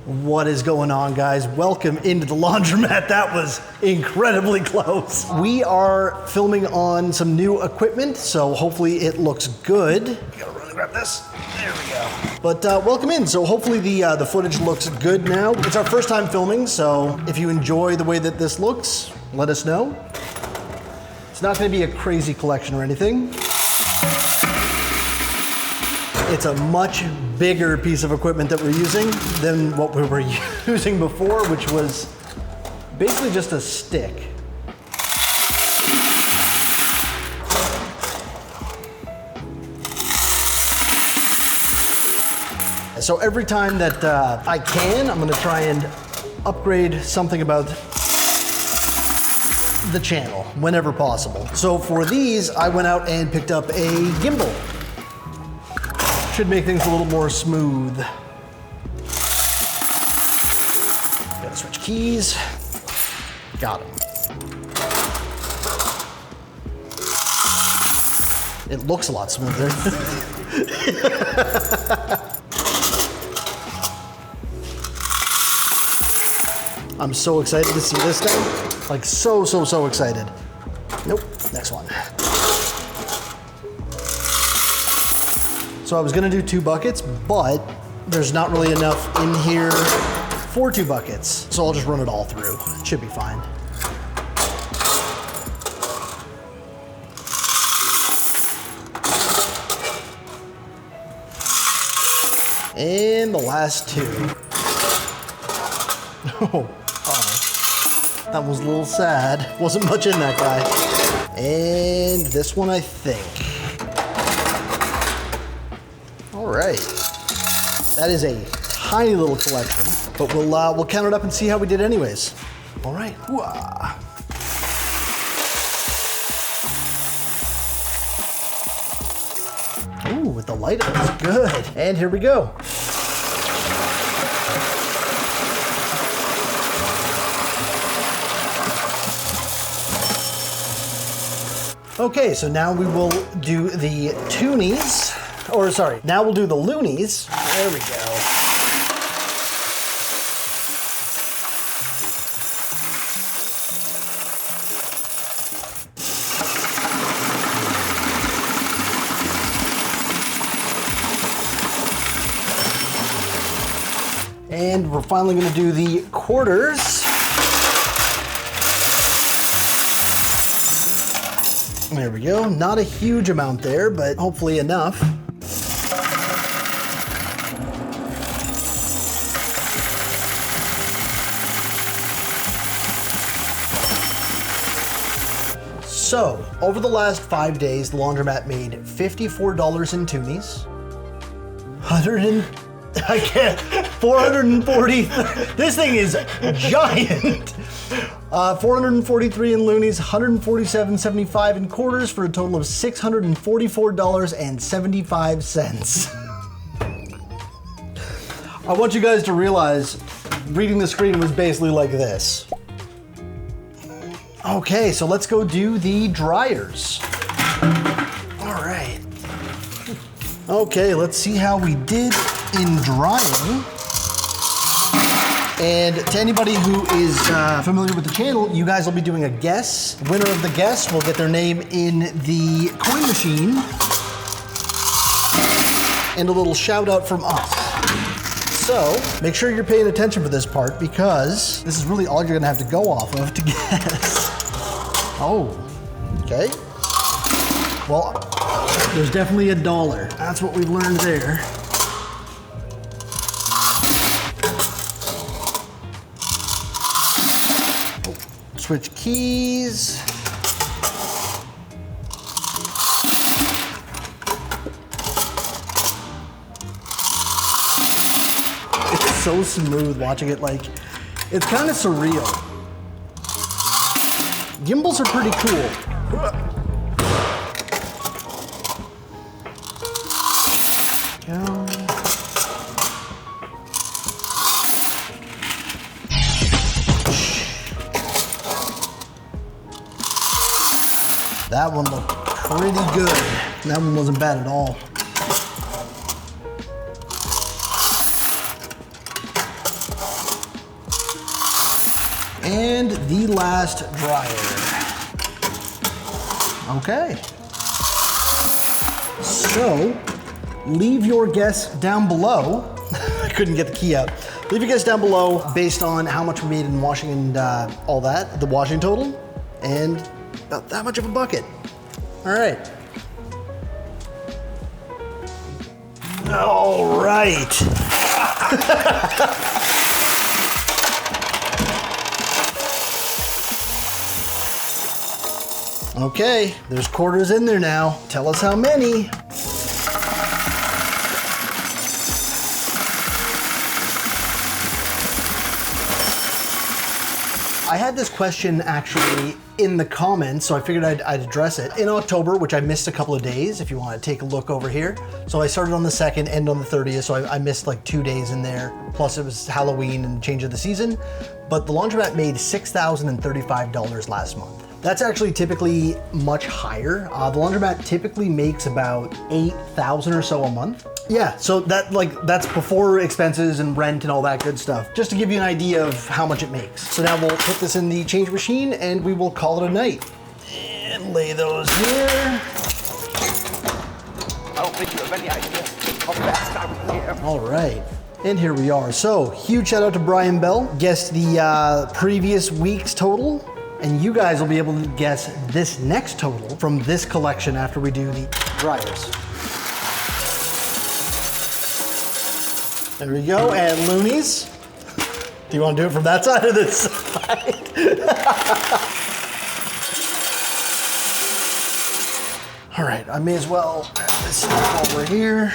What is going on, guys? Welcome into the laundromat. That was incredibly close. We are filming on some new equipment, so hopefully it looks good. Gotta really grab this. There we go. But welcome in. So hopefully the footage looks good now. It's our first time filming, so if you enjoy the way that this looks, let us know. It's not gonna be a crazy collection or anything. It's a much bigger piece of equipment that we're using than what we were using before, which was basically just a stick. So every time that I can, I'm gonna try and upgrade something about the channel whenever possible. So for these, I went out and picked up a gimbal. Should make things a little more smooth. Gotta switch keys. Got him. It looks a lot smoother. I'm so excited to see this thing. Like so excited. Nope, next one. So I was gonna do 2 buckets, but there's not really enough in here for 2 buckets. So I'll just run it all through. It should be fine. And the last 2. Oh, that was a little sad. Wasn't much in that guy. And this one, I think. All right, that is a tiny little collection, but we'll count it up and see how we did anyways. All right. Hoo-ah. Ooh, with the light up, it's good. And here we go. Okay, so now we will do the toonies. Or sorry, now we'll do the loonies. There we go. And we're finally gonna do the quarters. There we go. Not a huge amount there, but hopefully enough. So, over the last 5 days, the laundromat made $54 in toonies. 440, this thing is giant. 443 in loonies, 147.75 in quarters for a total of $644.75. I want you guys to realize reading the screen was basically like this. Okay, so let's go do the dryers. All right. Okay, let's see how we did in drying. And to anybody who is familiar with the channel, you guys will be doing a guess. Winner of the guess will get their name in the coin machine. And a little shout out from us. So, make sure you're paying attention for this part because this is really all you're gonna have to go off of to guess. Oh, okay. Well, there's definitely $1. That's what we've learned there. Oh, switch keys. It's so smooth watching it, like, it's kind of surreal. Gimbals are pretty cool. Go. That one looked pretty good. That one wasn't bad at all. And the last dryer. Okay. So, leave your guess down below. I couldn't get the key out. Leave your guess down below based on how much we made in washing and all that, the washing total, and about that much of a bucket. All right. All right. Okay, there's quarters in there now. Tell us how many. I had this question actually in the comments, so I figured I'd address it. In October, which I missed a couple of days, if you want to take a look over here. So I started on the 2nd, end on the 30th, so I missed like 2 days in there. Plus it was Halloween and change of the season. But the laundromat made $6,035 last month. That's actually typically much higher. The laundromat typically makes about $8,000 or so a month. Yeah, so that's before expenses and rent and all that good stuff. Just to give you an idea of how much it makes. So now we'll put this in the change machine and we will call it a night. And lay those here. I don't think you have any idea how fast I am. All right. And here we are. So huge shout out to Brian Bell. Guessed the previous week's total. And you guys will be able to guess this next total from this collection after we do the dryers. There we go, and loonies. Do you want to do it from that side or this side? All right, I may as well grab this stuff over here.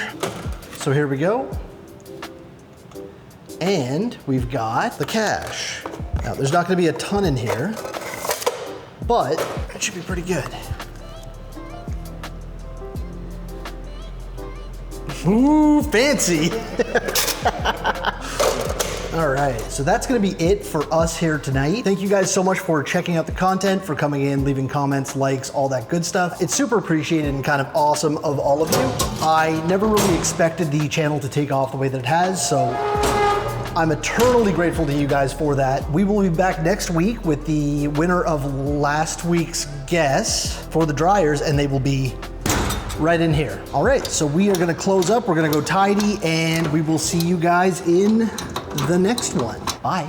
So here we go. And we've got the cash. Now, there's not gonna be a ton in here, but it should be pretty good. Ooh, fancy. All right, so that's gonna be it for us here tonight. Thank you guys so much for checking out the content, for coming in, leaving comments, likes, all that good stuff. It's super appreciated and kind of awesome of all of you. I never really expected the channel to take off the way that it has, so I'm eternally grateful to you guys for that. We will be back next week with the winner of last week's guess for the dryers, and they will be right in here. All right, so we are gonna close up, we're gonna go tidy, and we will see you guys in the next one. Bye.